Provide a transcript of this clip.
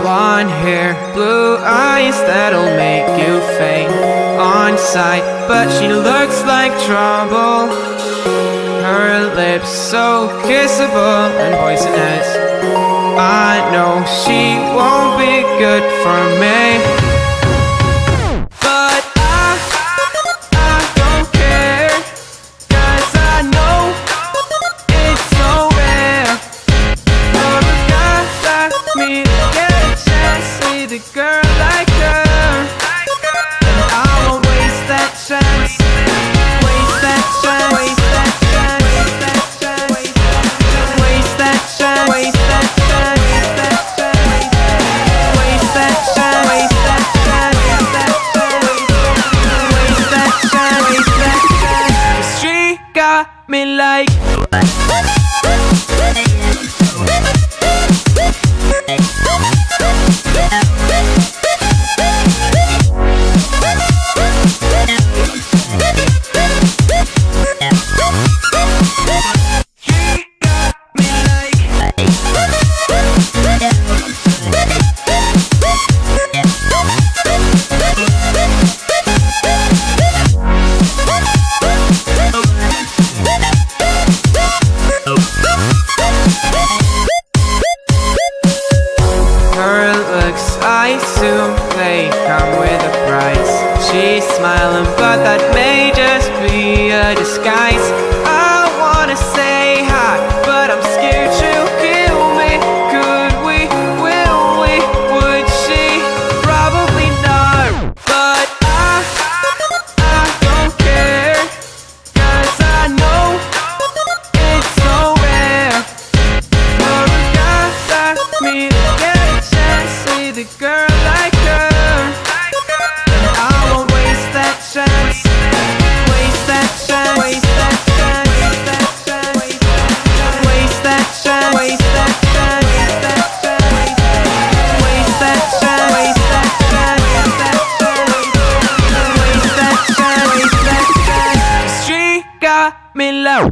blonde hair, blue eyes that'll make you faint on sight, but she looks like trouble. Her lips so kissable and poisonous. I know she won't be good for me, but I don't care, 'cause I know it's so rare for a guy like me to get a chance with a girl like her. And I won't waste that chance, waste that chance, waste that chance, waste that chance, waste that chance, waste that chance, waste that chance, waste that chance, waste that chance, waste that chance, waste that chance. She got me like. Her looks, I assume they come with a price. She's smiling, but that may just be a disguise. I wanna say hi, but I'm scared she'll kill me. Could we, will we, would she? Probably not, but I don't care, 'cause I know it's so rare for a guy like me to get a chance with a girl like her. And I won't waste that chance, waste that chance, waste that chance, waste that chance, waste that chance, waste that chance, waste that chance, waste that chance, waste that chance, waste that chance. She got me low.